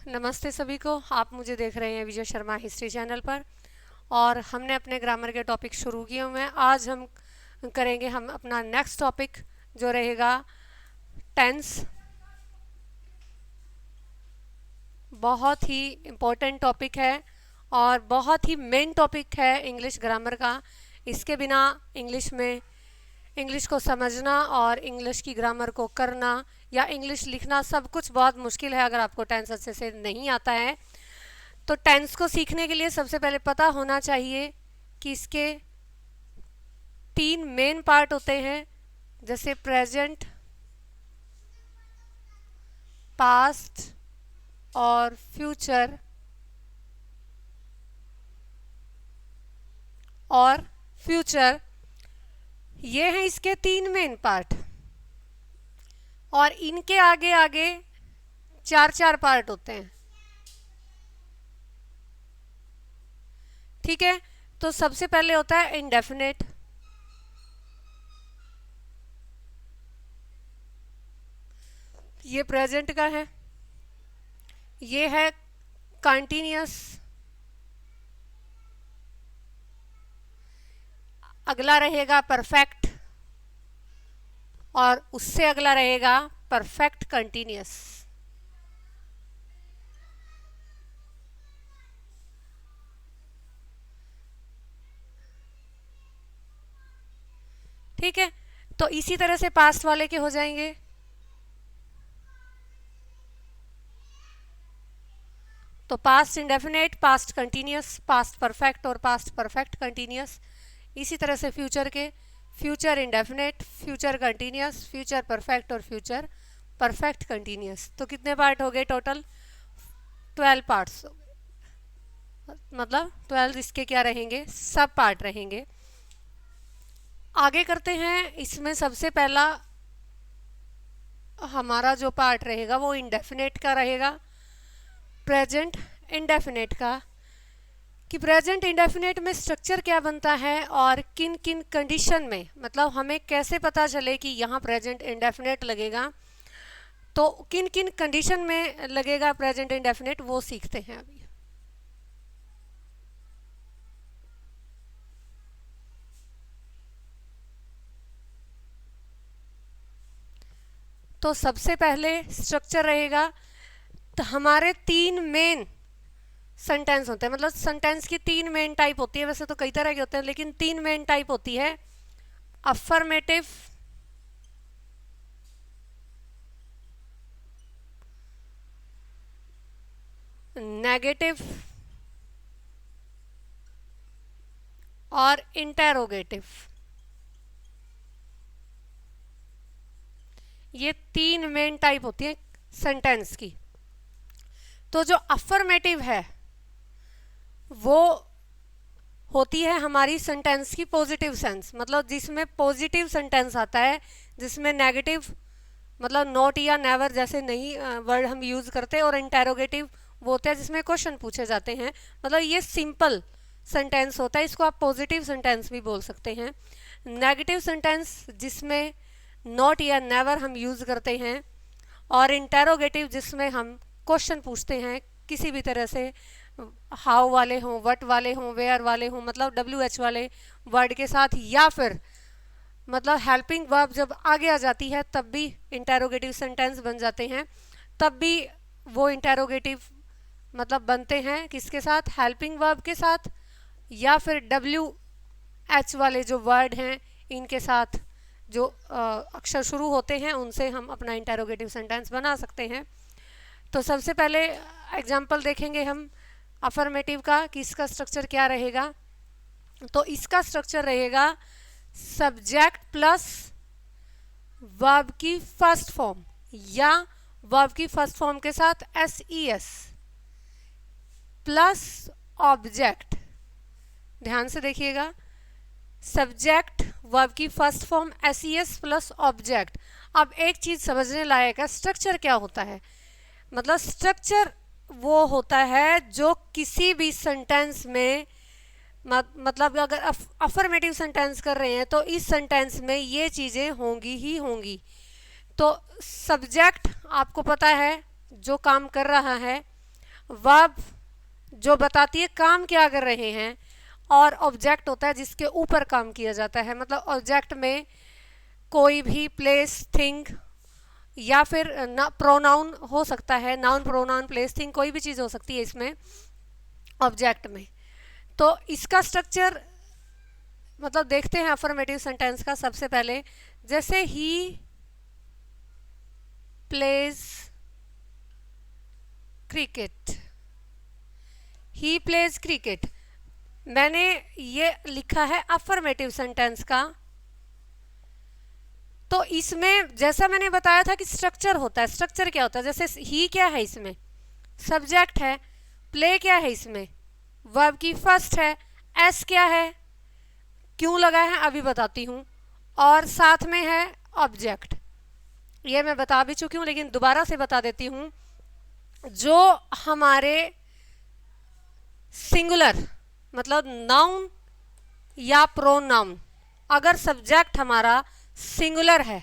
नमस्ते सभी को। आप मुझे देख रहे हैं विजय शर्मा हिस्ट्री चैनल पर और हमने अपने ग्रामर के टॉपिक शुरू किए हुए हैं। आज हम करेंगे अपना नेक्स्ट टॉपिक जो रहेगा टेंस। बहुत ही इम्पोर्टेंट टॉपिक है और बहुत ही मेन टॉपिक है इंग्लिश ग्रामर का। इसके बिना इंग्लिश को समझना और इंग्लिश की ग्रामर को करना या इंग्लिश लिखना सब कुछ बहुत मुश्किल है अगर आपको टेंस अच्छे से नहीं आता है। तो टेंस को सीखने के लिए सबसे पहले पता होना चाहिए कि इसके 3 मेन पार्ट होते हैं, जैसे प्रेजेंट, पास्ट और फ्यूचर ये हैं इसके 3 मेन पार्ट और इनके आगे आगे 4 पार्ट होते हैं। ठीक है, तो सबसे पहले होता है इंडेफिनेट। ये प्रेजेंट का है। ये है कंटिन्यूअस। अगला रहेगा परफेक्ट और उससे अगला रहेगा परफेक्ट कंटिन्यूअस। ठीक है, तो इसी तरह से पास्ट वाले के हो जाएंगे। तो past indefinite, past continuous, past perfect और पास्ट परफेक्ट कंटिन्यूअस। इसी तरह से फ्यूचर के future indefinite, future continuous, future perfect और फ्यूचर परफेक्ट कंटिन्यूअस। तो कितने पार्ट हो गए टोटल? 12 पार्ट्स। मतलब 12 इसके क्या रहेंगे? सब पार्ट रहेंगे। आगे करते हैं। इसमें सबसे पहला हमारा जो पार्ट रहेगा वो इंडेफिनेट का रहेगा, प्रेजेंट इंडेफिनेट का। कि प्रेजेंट इंडेफिनेट में स्ट्रक्चर क्या बनता है और किन किन कंडीशन में, मतलब हमें कैसे पता चले कि यहाँ प्रेजेंट इंडेफिनेट लगेगा, तो किन किन कंडीशन में लगेगा प्रेजेंट इंडेफिनेट, वो सीखते हैं अभी। तो सबसे पहले स्ट्रक्चर रहेगा, तो हमारे 3 मेन सेंटेंस होते हैं। मतलब सेंटेंस की 3 मेन टाइप होती है। वैसे तो कई तरह के होते हैं लेकिन 3 मेन टाइप होती है। अफर्मेटिव, नेगेटिव और इंटेरोगेटिव। ये 3 मेन टाइप होती है सेंटेंस की। तो जो अफर्मेटिव है वो होती है हमारी सेंटेंस की पॉजिटिव सेंस, मतलब जिसमें पॉजिटिव सेंटेंस आता है, जिसमें नेगेटिव मतलब नॉट या नेवर जैसे नहीं वर्ड हम यूज़ करते। और इंटेरोगेटिव वो होता है जिसमें क्वेश्चन पूछे जाते हैं। मतलब ये सिंपल सेंटेंस होता है, इसको आप पॉजिटिव सेंटेंस भी बोल सकते हैं। नेगेटिव सेंटेंस जिसमें नॉट या नेवर हम यूज़ करते हैं, और इंटेरोगेटिव जिसमें हम क्वेश्चन पूछते हैं किसी भी तरह से, हाउ वाले हों, व्हाट वाले हों, वेयर वाले हों, मतलब WH वाले वर्ड के साथ, या फिर मतलब हेल्पिंग वर्ब जब आगे आ जाती है तब भी इंटेरोगेटिव सेंटेंस बन जाते हैं। तब भी वो इंटेरोगेटिव मतलब बनते हैं किसके साथ? हेल्पिंग वर्ब के साथ, या फिर WH वाले जो वर्ड हैं इनके साथ, जो अक्षर शुरू होते हैं उनसे हम अपना इंटेरोगेटिव सेंटेंस बना सकते हैं। तो सबसे पहले एग्जाम्पल देखेंगे हम अफर्मेटिव का कि इसका स्ट्रक्चर क्या रहेगा। तो इसका स्ट्रक्चर रहेगा सब्जेक्ट प्लस वर्ब की फर्स्ट फॉर्म, या वर्ब की फर्स्ट फॉर्म के साथ SES प्लस ऑब्जेक्ट। ध्यान से देखिएगा, सब्जेक्ट वर्ब की first form SES plus object. अब एक चीज समझने लायक है, स्ट्रक्चर क्या होता है? मतलब स्ट्रक्चर वो होता है जो किसी भी सेंटेंस में, मतलब अगर अफर्मेटिव सेंटेंस कर रहे हैं तो इस सेंटेंस में ये चीज़ें होंगी ही होंगी। तो सब्जेक्ट आपको पता है जो काम कर रहा है, वर्ब जो बताती है काम क्या कर रहे हैं, और ऑब्जेक्ट होता है जिसके ऊपर काम किया जाता है। मतलब ऑब्जेक्ट में कोई भी प्लेस, थिंग या फिर प्रोनाउन हो सकता है, नाउन, प्रोनाउन, प्लेस, थिंग, कोई भी चीज़ हो सकती है इसमें ऑब्जेक्ट में। तो इसका स्ट्रक्चर मतलब देखते हैं अफर्मेटिव सेंटेंस का। सबसे पहले जैसे he plays cricket, he plays cricket, मैंने ये लिखा है अफर्मेटिव सेंटेंस का। तो इसमें जैसा मैंने बताया था कि स्ट्रक्चर होता है। स्ट्रक्चर क्या होता है? जैसे ही क्या है, इसमें सब्जेक्ट है। प्ले क्या है, इसमें वर्ब की फर्स्ट है। एस क्या है, क्यों लगा है अभी बताती हूँ। और साथ में है ऑब्जेक्ट। ये मैं बता भी चुकी हूँ लेकिन दोबारा से बता देती हूँ। जो हमारे सिंगुलर मतलब नाउन या प्रोनाउन, अगर सब्जेक्ट हमारा सिंगुलर है,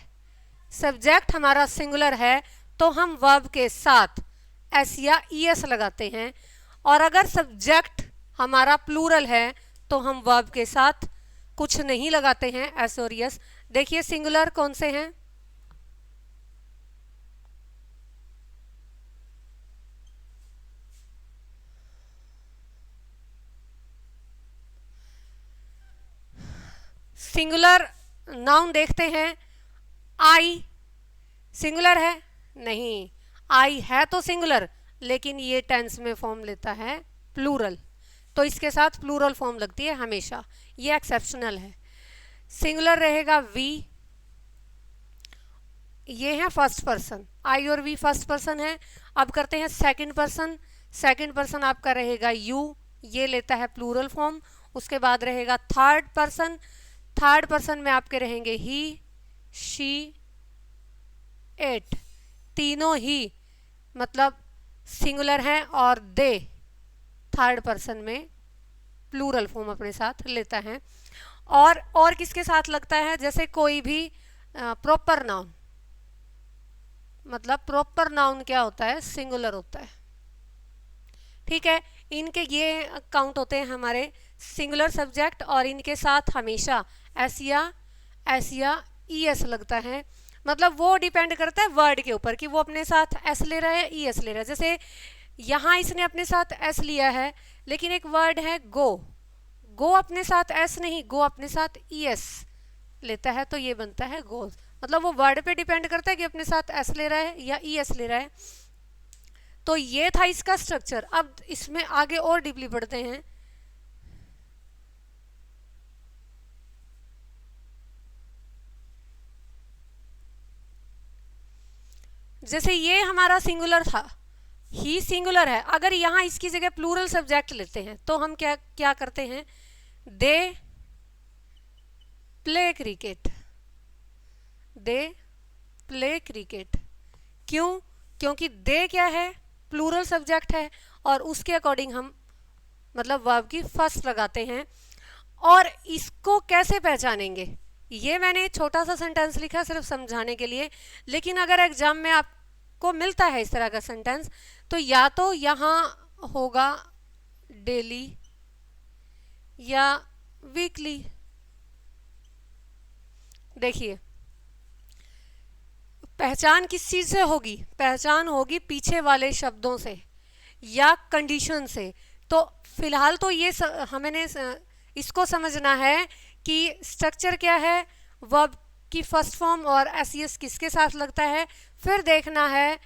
सब्जेक्ट हमारा सिंगुलर है तो हम वर्ब के साथ एस या ईएस लगाते हैं। और अगर सब्जेक्ट हमारा प्लूरल है तो हम वर्ब के साथ कुछ नहीं लगाते हैं, एस और ईएस। देखिए सिंगुलर कौन से हैं? सिंगुलर नाउन देखते हैं। आई सिंगुलर है? नहीं, आई है तो सिंगुलर, लेकिन ये टेंस में फॉर्म लेता है प्लूरल, तो इसके साथ प्लूरल फॉर्म लगती है हमेशा। ये एक्सेप्शनल है। सिंगुलर रहेगा वी, ये है फर्स्ट पर्सन, आई और वी फर्स्ट पर्सन है। अब करते हैं सेकंड पर्सन। सेकंड पर्सन आपका रहेगा यू, ये लेता है प्लूरल फॉर्म। उसके बाद रहेगा थर्ड पर्सन। थर्ड पर्सन में आपके रहेंगे ही, शी, इट, तीनों ही मतलब सिंगुलर हैं और दे थर्ड पर्सन में प्लूरल फॉर्म अपने साथ लेता है। और किसके साथ लगता है? जैसे कोई भी प्रॉपर नाउन, मतलब प्रॉपर नाउन क्या होता है? सिंगुलर होता है। ठीक है, इनके ये काउंट होते हैं हमारे सिंगुलर सब्जेक्ट, और इनके साथ हमेशा एस या ई एस लगता है। मतलब वो डिपेंड करता है वर्ड के ऊपर कि वो अपने साथ एस ले रहा है, ई एस ले रहा है। जैसे यहाँ इसने अपने साथ एस लिया है, लेकिन एक वर्ड है गो, गो अपने साथ एस नहीं, गो अपने साथ ई एस लेता है, तो ये बनता है गो। मतलब वो वर्ड पे डिपेंड करता है कि अपने साथ एस ले रहा है या ई एस ले रहा है। तो ये था इसका स्ट्रक्चर। अब इसमें आगे और डीपली पढ़ते हैं। जैसे ये हमारा सिंगुलर था, ही सिंगुलर है। अगर यहाँ इसकी जगह प्लूरल सब्जेक्ट लेते हैं तो हम क्या क्या करते हैं? They play cricket, they play cricket. क्यों? क्योंकि दे क्या है? प्लूरल सब्जेक्ट है, और उसके अकॉर्डिंग हम मतलब वर्ब की फर्स्ट लगाते हैं। और इसको कैसे पहचानेंगे? ये मैंने छोटा सा सेंटेंस लिखा सिर्फ समझाने के लिए, लेकिन अगर एग्जाम में आपको मिलता है इस तरह का सेंटेंस, तो या तो यहाँ होगा डेली या वीकली। देखिए पहचान किस चीज़ से होगी? पहचान होगी पीछे वाले शब्दों से या कंडीशन से। तो फिलहाल तो ये हमें इसको समझना है कि स्ट्रक्चर क्या है, वर्ब की फर्स्ट फॉर्म और एस एस किसके साथ लगता है। फिर देखना है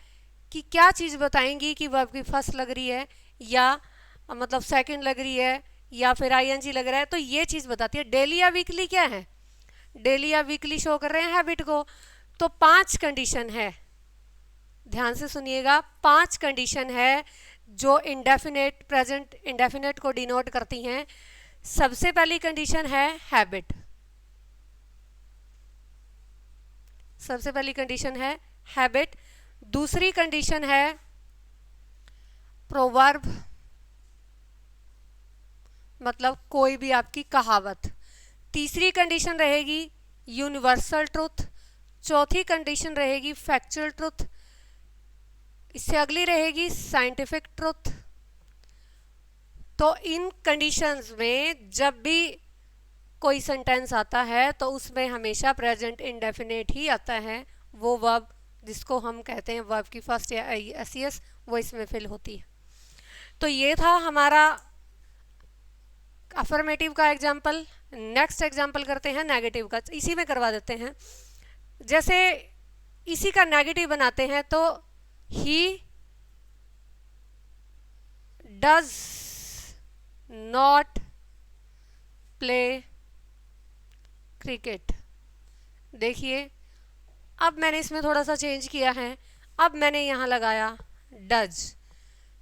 कि क्या चीज़ बताएंगी कि वर्ब की फर्स्ट लग रही है या मतलब सेकंड लग रही है या फिर आईएनजी लग रहा है। तो ये चीज़ बताती है। डेली या वीकली क्या है? डेली या वीकली शो कर रहे हैं हैबिट को। तो 5 कंडीशन है, ध्यान से सुनिएगा। 5 कंडीशन है जो इंडेफिनेट, प्रेजेंट इंडेफिनेट को डिनोट करती हैं। सबसे पहली कंडीशन है हैबिट, सबसे पहली कंडीशन है हैबिट। दूसरी कंडीशन है प्रोवर्ब, मतलब कोई भी आपकी कहावत। तीसरी कंडीशन रहेगी यूनिवर्सल ट्रुथ। चौथी कंडीशन रहेगी फैक्चुअल ट्रुथ। इससे अगली रहेगी साइंटिफिक ट्रुथ। तो इन कंडीशंस में जब भी कोई सेंटेंस आता है तो उसमें हमेशा प्रेजेंट इंडेफिनेट ही आता है, वो वर्ब जिसको हम कहते हैं वर्ब की फर्स्ट या एस वो इसमें फिल होती है। तो ये था हमारा अफर्मेटिव का एग्जाम्पल। नेक्स्ट एग्जाम्पल करते हैं नेगेटिव का, इसी में करवा देते हैं। जैसे इसी का नेगेटिव बनाते हैं तो he does not play cricket. देखिए अब मैंने इसमें थोड़ा सा चेंज किया है, अब मैंने यहाँ लगाया डज।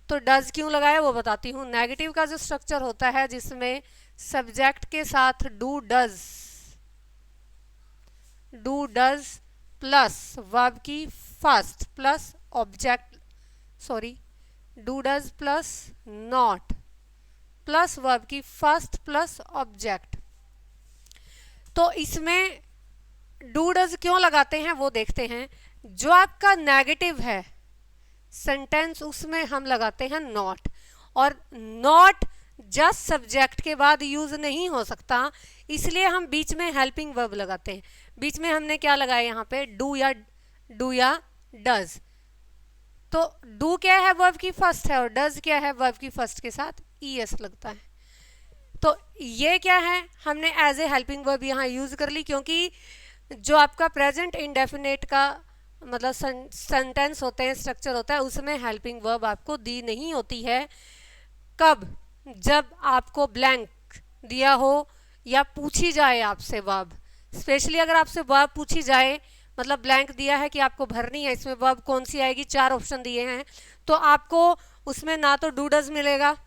तो डज क्यों लगाया वो बताती हूँ। नेगेटिव का जो स्ट्रक्चर होता है जिसमें सब्जेक्ट के साथ डू डज प्लस वर्ब की first plus object, sorry do does plus not plus verb की फर्स्ट प्लस ऑब्जेक्ट। तो इसमें डू डज क्यों लगाते हैं वो देखते हैं। जो आपका नेगेटिव है सेंटेंस उसमें हम लगाते हैं नॉट, और नॉट जस्ट सब्जेक्ट के बाद यूज नहीं हो सकता, इसलिए हम बीच में हेल्पिंग वर्ब लगाते हैं। बीच में हमने क्या लगाया यहाँ पे डू या डज। तो डू क्या है वर्ब की फर्स्ट है और डज क्या है वर्ब की फर्स्ट के साथ ईएस लगता है। तो ये क्या है हमने एज ए हेल्पिंग वर्ब यहाँ यूज कर ली, क्योंकि जो आपका प्रेजेंट इंडेफिनेट का मतलब सेंटेंस होते हैं स्ट्रक्चर होता है उसमें हेल्पिंग वर्ब आपको दी नहीं होती है। कब? जब आपको ब्लैंक दिया हो या पूछी जाए आपसे वर्ब, स्पेशली अगर आपसे वर्ब पूछी जाए, मतलब ब्लैंक दिया है कि आपको भरनी है इसमें वर्ब कौन सी आएगी, 4 ऑप्शन दिए हैं, तो आपको उसमें ना तो डू डज मिलेगा,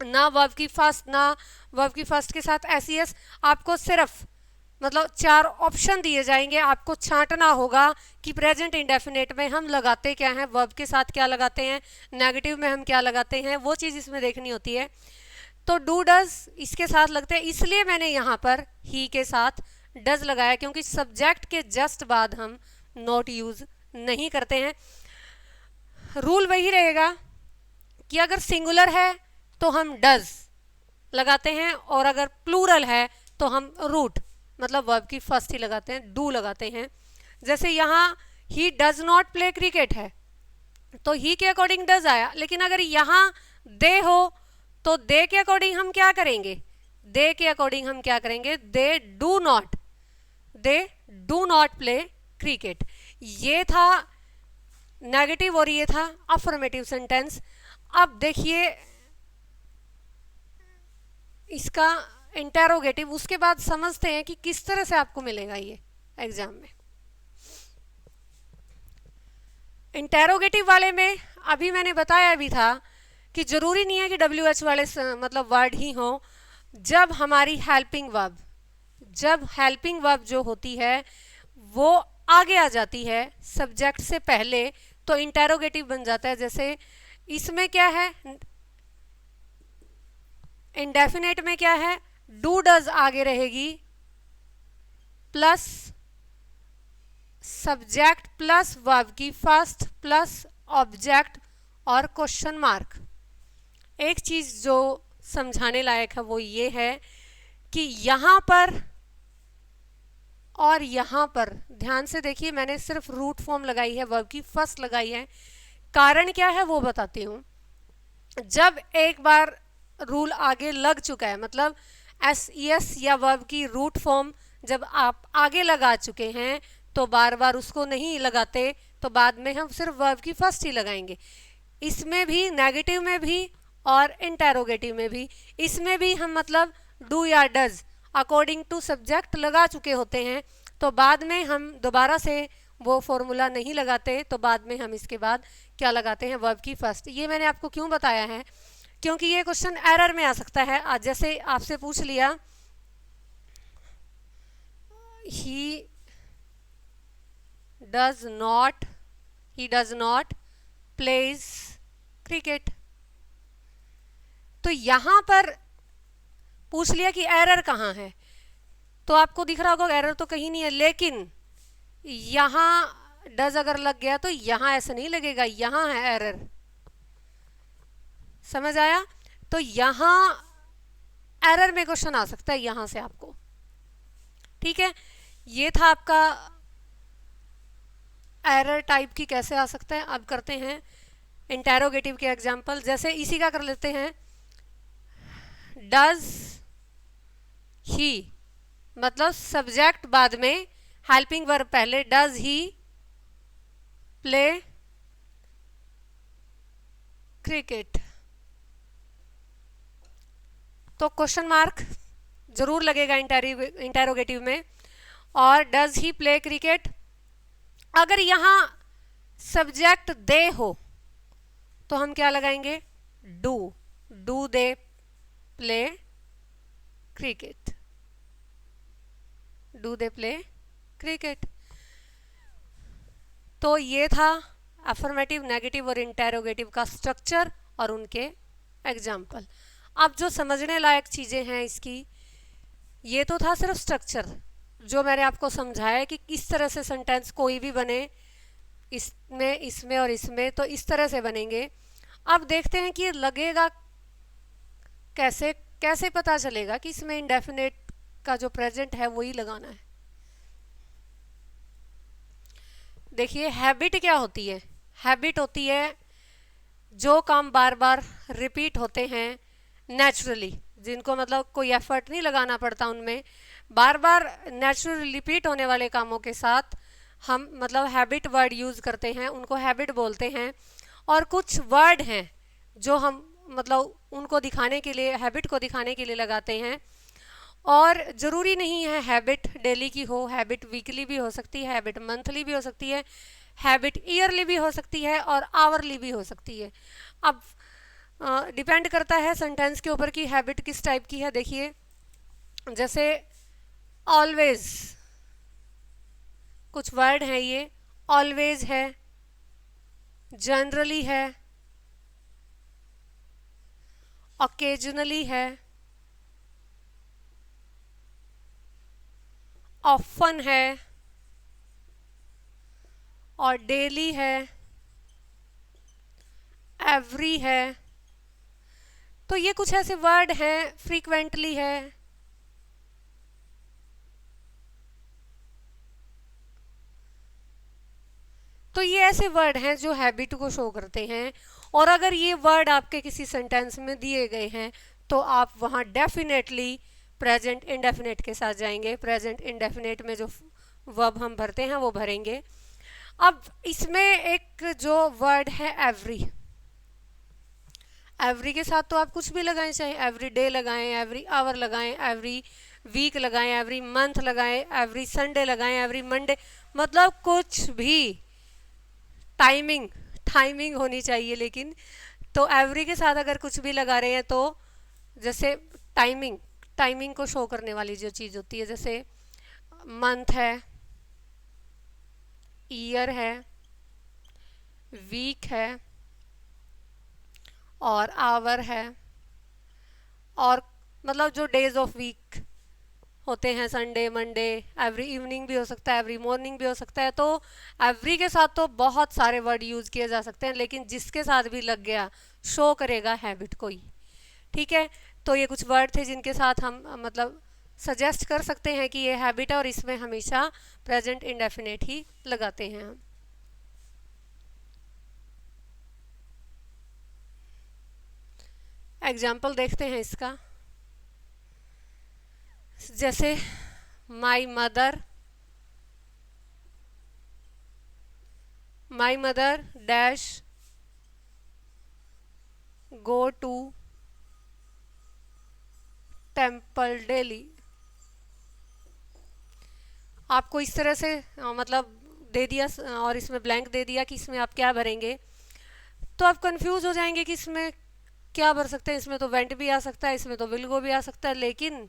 ना वर्ब की फर्स्ट, ना वर्ब की फर्स्ट के साथ एस, आपको सिर्फ मतलब 4 ऑप्शन दिए जाएंगे। आपको छांटना होगा कि प्रेजेंट इंडेफिनेट में हम लगाते क्या हैं, वर्ब के साथ क्या लगाते हैं, नेगेटिव में हम क्या लगाते हैं, वो चीज़ इसमें देखनी होती है। तो डू डज इसके साथ लगते हैं, इसलिए मैंने यहाँ पर ही के साथ डज लगाया, क्योंकि सब्जेक्ट के जस्ट बाद हम नॉट यूज नहीं करते हैं। रूल वही रहेगा कि अगर सिंगुलर है तो हम डज लगाते हैं, और अगर प्लूरल है तो हम रूट मतलब वर्ब की फर्स्ट ही लगाते हैं, डू लगाते हैं। जैसे यहाँ he does not play cricket है तो ही के अकॉर्डिंग डज आया, लेकिन अगर यहाँ दे हो तो दे के अकॉर्डिंग हम क्या करेंगे, दे के अकॉर्डिंग हम क्या करेंगे, they do not play cricket. ये था नेगेटिव और ये था अफर्मेटिव सेंटेंस। अब देखिए इसका इंटेरोगेटिव, उसके बाद समझते हैं कि किस तरह से आपको मिलेगा ये एग्जाम में। इंटेरोगेटिव वाले में अभी मैंने बताया भी था कि जरूरी नहीं है कि WH वाले मतलब वर्ड ही हो। जब हमारी हेल्पिंग वर्ब जो होती है वो आगे आ जाती है सब्जेक्ट से पहले, तो इंटेरोगेटिव बन जाता है। जैसे इसमें क्या है, इंडेफिनेट में क्या है, डू डज आगे रहेगी प्लस सब्जेक्ट प्लस वर्ब की फर्स्ट प्लस ऑब्जेक्ट और क्वेश्चन मार्क। एक चीज जो समझाने लायक है वो ये है कि यहां पर और यहां पर ध्यान से देखिए, मैंने सिर्फ रूट फॉर्म लगाई है, वर्ब की फर्स्ट लगाई है। कारण क्या है वो बताती हूं। जब एक बार रूल आगे लग चुका है, मतलब एस या वर्ब की रूट फॉर्म जब आप आगे लगा चुके हैं तो बार बार उसको नहीं लगाते, तो बाद में हम सिर्फ वर्ब की फर्स्ट ही लगाएंगे। इसमें भी, नेगेटिव में भी और इंटेरोगेटिव में भी, इसमें भी हम मतलब डू या डज अकॉर्डिंग टू सब्जेक्ट लगा चुके होते हैं, तो बाद में हम दोबारा से वो फॉर्मूला नहीं लगाते, तो बाद में हम इसके बाद क्या लगाते हैं, वर्ब की फर्स्ट। ये मैंने आपको क्यों बताया है, क्योंकि ये क्वेश्चन एरर में आ सकता है। आज जैसे आपसे पूछ लिया he does not pledge cricket, तो यहां पर पूछ लिया कि एरर कहाँ है, तो आपको दिख रहा होगा एरर तो कहीं नहीं है, लेकिन यहां डज अगर लग गया तो यहां ऐसा नहीं लगेगा, यहां है एरर। समझ आया? तो यहाँ एरर में क्वेश्चन आ सकता है यहां से आपको। ठीक है, ये था आपका एरर टाइप की कैसे आ सकता है। अब करते हैं इंटेरोगेटिव के एग्जाम्पल। जैसे इसी का कर लेते हैं, डज ही, मतलब सब्जेक्ट बाद में, हेल्पिंग वर्ब पहले, डज ही प्ले क्रिकेट। तो क्वेश्चन मार्क जरूर लगेगा इंटेरोगेटिव में। और डज ही प्ले क्रिकेट, अगर यहां सब्जेक्ट दे हो तो हम क्या लगाएंगे, do they play cricket, do they play cricket. तो ये था अफर्मेटिव, नेगेटिव और इंटेरोगेटिव का स्ट्रक्चर और उनके एग्जाम्पल। अब जो समझने लायक चीजें हैं इसकी, ये तो था सिर्फ स्ट्रक्चर जो मैंने आपको समझाया कि इस तरह से सेंटेंस कोई भी बने, इसमें इसमें और इसमें, तो इस तरह से बनेंगे। अब देखते हैं कि लगेगा कैसे, कैसे पता चलेगा कि इसमें इंडेफिनेट का जो प्रेजेंट है वही लगाना है। देखिए हैबिट क्या होती है, हैबिट होती है जो काम बार बार रिपीट होते हैं नेचुरली, जिनको मतलब कोई एफर्ट नहीं लगाना पड़ता, उनमें बार बार नेचुरली रिपीट होने वाले कामों के साथ हम मतलब हैबिट वर्ड यूज़ करते हैं, उनको हैबिट बोलते हैं। और कुछ वर्ड हैं जो हम मतलब उनको दिखाने के लिए, हैबिट को दिखाने के लिए लगाते हैं। और ज़रूरी नहीं है हैबिट डेली की हो, हैबिट वीकली भी हो सकती है, हैबिट मंथली भी हो सकती है, हैबिट ईयरली भी हो सकती है और आवरली भी हो सकती है। अब डिपेंड करता है सेंटेंस के ऊपर कि हैबिट किस टाइप की है। देखिए जैसे ऑलवेज, कुछ वर्ड है ये, ऑलवेज है, जनरली है, ओकेजनली है, ऑफन है और डेली है, एवरी है। तो ये कुछ ऐसे वर्ड हैं, फ्रीक्वेंटली है, तो ये ऐसे वर्ड हैं जो हैबिट को शो करते हैं। और अगर ये वर्ड आपके किसी सेंटेंस में दिए गए हैं तो आप वहाँ डेफिनेटली प्रेजेंट इंडेफिनेट के साथ जाएंगे। प्रेजेंट इंडेफिनेट में जो वर्ब हम भरते हैं वो भरेंगे। अब इसमें एक जो वर्ड है एवरी, एवरी के साथ तो आप कुछ भी लगाएं, चाहे एवरी डे लगाएं, एवरी आवर लगाएं, एवरी वीक लगाएं, एवरी मंथ लगाएं, एवरी संडे लगाएं, एवरी मंडे, मतलब कुछ भी टाइमिंग होनी चाहिए। लेकिन तो एवरी के साथ अगर कुछ भी लगा रहे हैं तो जैसे टाइमिंग को शो करने वाली जो चीज़ होती है, जैसे मंथ है, ईयर है, वीक है और आवर है, और मतलब जो डेज ऑफ वीक होते हैं, संडे, मंडे, एवरी इवनिंग भी हो सकता है, एवरी मॉर्निंग भी हो सकता है। तो एवरी के साथ तो बहुत सारे वर्ड यूज़ किए जा सकते हैं, लेकिन जिसके साथ भी लग गया शो करेगा हैबिट को ही। ठीक है, तो ये कुछ वर्ड थे जिनके साथ हम मतलब सजेस्ट कर सकते हैं कि ये हैबिट है, और इसमें हमेशा प्रेजेंट इंडेफिनेट ही लगाते हैं हम। एग्जाम्पल देखते हैं इसका। जैसे my mother dash go to temple daily. आपको इस तरह से मतलब दे दिया और इसमें ब्लैंक दे दिया कि इसमें आप क्या भरेंगे, तो आप कंफ्यूज हो जाएंगे कि इसमें क्या भर सकते हैं। इसमें तो वेंट भी आ सकता है, इसमें तो विल गो भी आ सकता है, लेकिन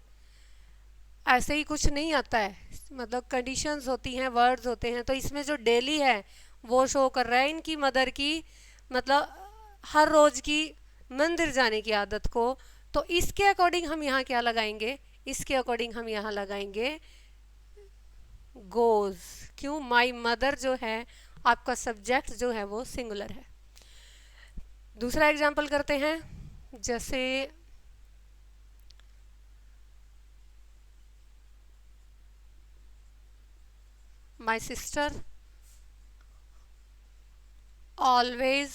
ऐसे ही कुछ नहीं आता है, मतलब कंडीशंस होती हैं, वर्ड्स होते हैं। तो इसमें जो डेली है वो शो कर रहा है इनकी मदर की मतलब हर रोज की मंदिर जाने की आदत को। तो इसके अकॉर्डिंग हम यहाँ क्या लगाएंगे, इसके अकॉर्डिंग हम यहाँ लगाएंगे गोज। क्यों, माई मदर जो है आपका सब्जेक्ट जो है वो सिंगुलर है। दूसरा एग्जाम्पल करते हैं। जैसे माय सिस्टर ऑलवेज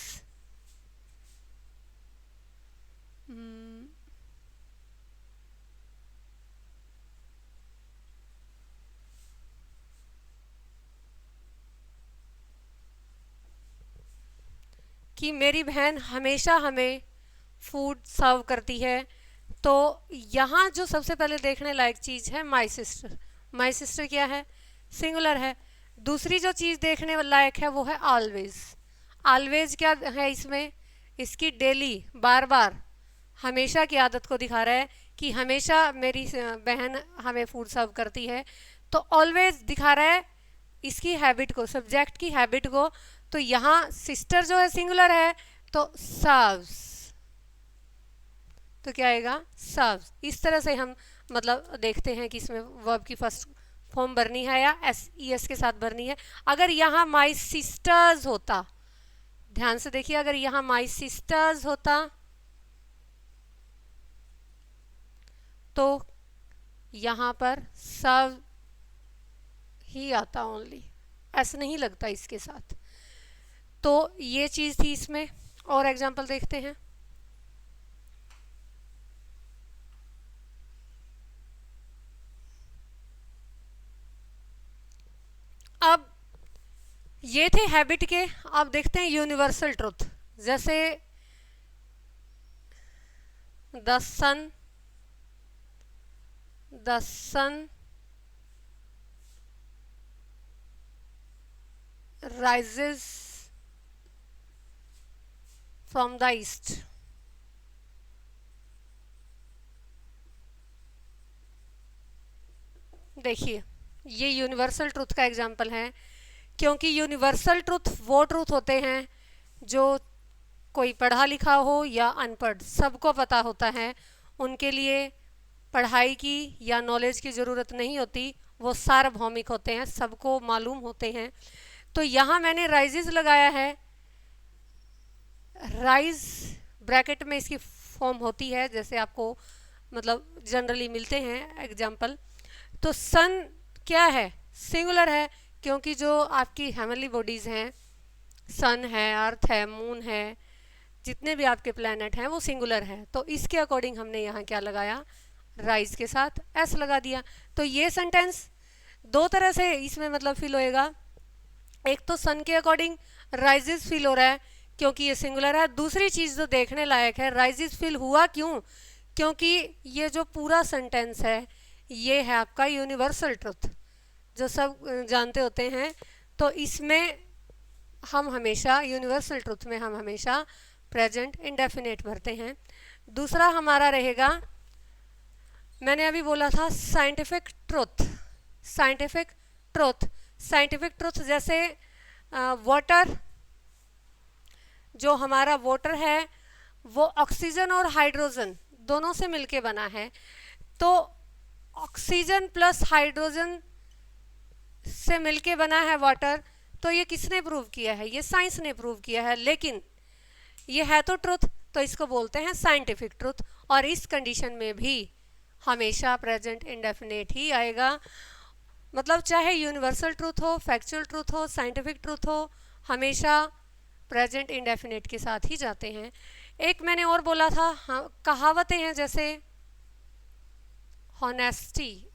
कि मेरी बहन हमेशा हमें फूड सर्व करती है। तो यहाँ जो सबसे पहले देखने लायक चीज़ है माय सिस्टर। माय सिस्टर क्या है? सिंगुलर है। दूसरी जो चीज़ देखने लायक है वो है ऑलवेज। ऑलवेज क्या है इसमें? इसकी डेली, बार बार, हमेशा की आदत को दिखा रहा है कि हमेशा मेरी बहन हमें फूड सर्व करती है। तो ऑलवेज दिखा रहा है इसकी हैबिट को, सब्जेक्ट की हैबिट को। तो यहाँ सिस्टर जो है सिंगुलर है तो सर्व्स, तो क्या आएगा? सर्व्स। इस तरह से हम मतलब देखते हैं कि इसमें वर्ब की फर्स्ट फॉर्म भरनी है या एस के साथ भरनी है। अगर यहाँ माई सिस्टर्स होता, ध्यान से देखिए, अगर यहाँ माई सिस्टर्स होता तो यहाँ पर सर्व ही आता ओनली, ऐसा नहीं लगता इसके साथ। तो ये चीज़ थी इसमें। और एग्जाम्पल देखते हैं। अब ये थे हैबिट के। अब देखते हैं यूनिवर्सल ट्रुथ। जैसे the sun rises from the east। देखिए ये यूनिवर्सल ट्रुथ का एग्जाम्पल है, क्योंकि यूनिवर्सल ट्रुथ वो ट्रुथ होते हैं जो कोई पढ़ा लिखा हो या अनपढ़ सबको पता होता है। उनके लिए पढ़ाई की या नॉलेज की ज़रूरत नहीं होती, वो सार्वभौमिक होते हैं, सबको मालूम होते हैं। तो यहाँ मैंने राइजेस लगाया है। राइज ब्रैकेट में इसकी फॉर्म होती है, जैसे आपको मतलब जनरली मिलते हैं एग्जाम्पल। तो सन क्या है? सिंगुलर है, क्योंकि जो आपकी हेवनली बॉडीज़ हैं, सन है, अर्थ है, मून है, जितने भी आपके प्लैनेट हैं वो सिंगुलर है। तो इसके अकॉर्डिंग हमने यहाँ क्या लगाया? राइज के साथ एस लगा दिया। तो ये सेंटेंस दो तरह से इसमें मतलब फिल होएगा। एक तो सन के अकॉर्डिंग राइजेस फिल हो रहा है क्योंकि ये सिंगुलर है। दूसरी चीज़ जो देखने लायक है, राइजेस फिल हुआ क्यों? क्योंकि ये जो पूरा सेंटेंस है ये है आपका यूनिवर्सल ट्रुथ, जो सब जानते होते हैं। तो इसमें हम हमेशा यूनिवर्सल ट्रुथ में हम हमेशा प्रेजेंट इंडेफिनेट भरते हैं। दूसरा हमारा रहेगा, मैंने अभी बोला था scientific truth. Scientific truth, scientific truth जैसे वाटर, जो हमारा वाटर है वो ऑक्सीजन और हाइड्रोजन दोनों से मिलके बना है। तो ऑक्सीजन प्लस हाइड्रोजन से मिलके बना है वाटर। तो ये किसने प्रूव किया है? ये साइंस ने प्रूव किया है। लेकिन ये है तो ट्रुथ, तो इसको बोलते हैं साइंटिफिक ट्रुथ। और इस कंडीशन में भी हमेशा प्रेजेंट इंडेफिनेट ही आएगा। मतलब चाहे यूनिवर्सल ट्रुथ हो, फैक्चुअल ट्रुथ हो, साइंटिफिक ट्रुथ हो, हमेशा प्रेजेंट इंडेफिनेट के साथ ही जाते हैं। एक मैंने और बोला था, हाँ, कहावतें हैं जैसे हॉनेस्टी,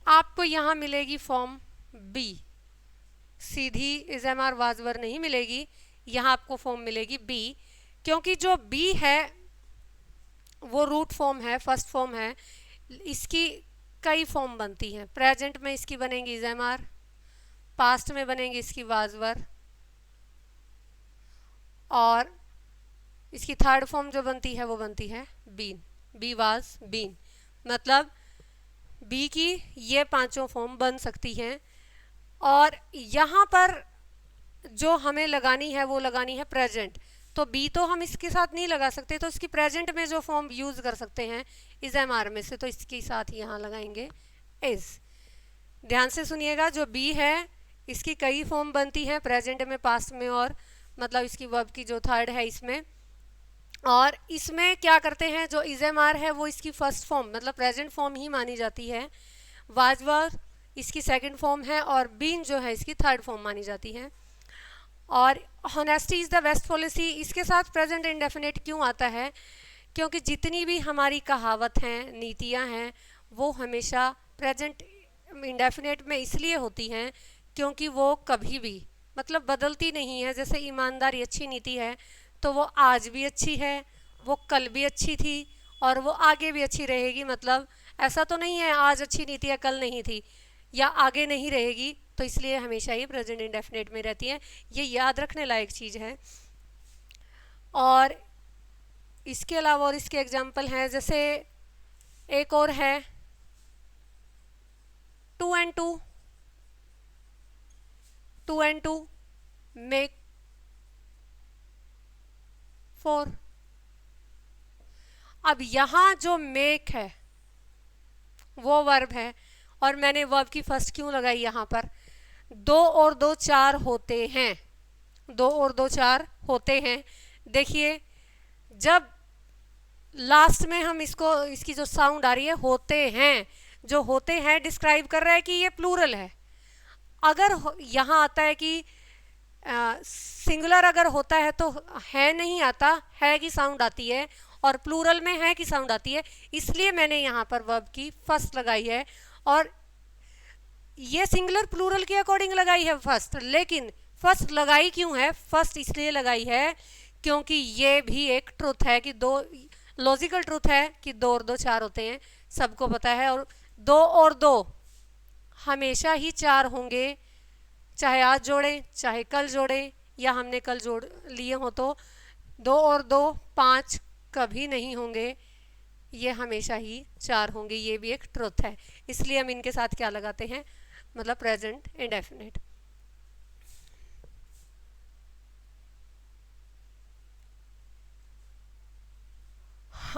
आपको यहाँ मिलेगी फॉर्म बी, सीधी इज़ेमार वाजवर नहीं मिलेगी, यहाँ आपको फॉर्म मिलेगी बी। क्योंकि जो बी है वो रूट फॉर्म है, फर्स्ट फॉर्म है। इसकी कई फॉर्म बनती हैं। प्रेजेंट में इसकी बनेंगी इज़ेमार, पास्ट में बनेंगी इसकी वाजवर, और इसकी थर्ड फॉर्म जो बनती है वो बनती है बीन, बी वाज बीन। मतलब बी की ये पांचों फॉर्म बन सकती हैं। और यहाँ पर जो हमें लगानी है वो लगानी है प्रेजेंट। तो बी तो हम इसके साथ नहीं लगा सकते, तो इसकी प्रेजेंट में जो फॉर्म यूज़ कर सकते हैं इज़ एम आर में से, तो इसके साथ यहाँ लगाएंगे इज़। ध्यान से सुनिएगा, जो बी है इसकी कई फॉर्म बनती हैं प्रेजेंट में, पास्ट में, और मतलब इसकी वर्ब की जो थर्ड है इसमें। और इसमें क्या करते हैं, जो इज़ेमार है वो इसकी फर्स्ट फॉर्म मतलब प्रेजेंट फॉर्म ही मानी जाती है, वाज वर इसकी सेकंड फॉर्म है, और बीन जो है इसकी थर्ड फॉर्म मानी जाती है। और honesty is the best policy, इसके साथ प्रेजेंट इंडेफिनिट क्यों आता है, क्योंकि जितनी भी हमारी कहावत हैं, नीतियां हैं, वो हमेशा प्रेजेंट इंडेफिनिट में इसलिए होती हैं क्योंकि वो कभी भी मतलब बदलती नहीं है। जैसे ईमानदारी अच्छी नीति है तो वो आज भी अच्छी है, वो कल भी अच्छी थी, और वो आगे भी अच्छी रहेगी। मतलब ऐसा तो नहीं है आज अच्छी नीति है कल नहीं थी या आगे नहीं रहेगी, तो इसलिए हमेशा ये प्रेजेंट इंडेफिनिट में रहती हैं। ये याद रखने लायक चीज़ है। और इसके अलावा और इसके एग्जाम्पल हैं, जैसे एक और है 2 and 2, 2 and 2 make 4। अब यहाँ जो मेक है वो वर्ब है, और मैंने वर्ब की फर्स्ट क्यों लगाई यहाँ पर, 2 और 2 4 होते हैं, 2 और 2 4 होते हैं। देखिए जब लास्ट में हम इसको, इसकी जो साउंड आ रही है होते हैं, जो होते हैं डिस्क्राइब कर रहा है कि ये प्लूरल है। अगर यहाँ आता है कि सिंगुलर अगर होता है तो है नहीं आता, है की साउंड आती है, और प्लूरल में है की साउंड आती है, इसलिए मैंने यहाँ पर वर्ब की फर्स्ट लगाई है। और ये सिंगुलर प्लूरल के अकॉर्डिंग लगाई है फर्स्ट, लेकिन फर्स्ट लगाई क्यों है, फर्स्ट इसलिए लगाई है क्योंकि ये भी एक ट्रुथ है कि दो, लॉजिकल ट्रुथ है कि 2 और 2 4 होते हैं, सबको पता है। और 2 और 2 हमेशा ही 4 होंगे, चाहे आज जोड़ें चाहे कल जोड़ें, या हमने कल जोड़ लिए हो तो 2 और 2 5 कभी नहीं होंगे, ये हमेशा ही 4 होंगे। ये भी एक ट्रुथ है, इसलिए हम इनके साथ क्या लगाते हैं, मतलब प्रेजेंट इंडेफिनिट।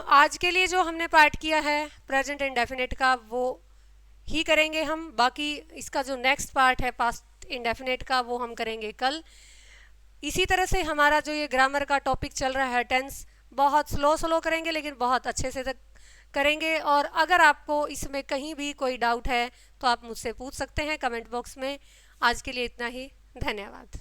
आज के लिए जो हमने पार्ट किया है प्रेजेंट इंडेफिनिट का वो ही करेंगे हम, बाकी इसका जो नेक्स्ट पार्ट है पास्ट इंडेफिनिट का वो हम करेंगे कल। इसी तरह से हमारा जो ये ग्रामर का टॉपिक चल रहा है टेंस, बहुत स्लो करेंगे लेकिन बहुत अच्छे से करेंगे। और अगर आपको इसमें कहीं भी कोई डाउट है तो आप मुझसे पूछ सकते हैं कमेंट बॉक्स में। आज के लिए इतना ही, धन्यवाद।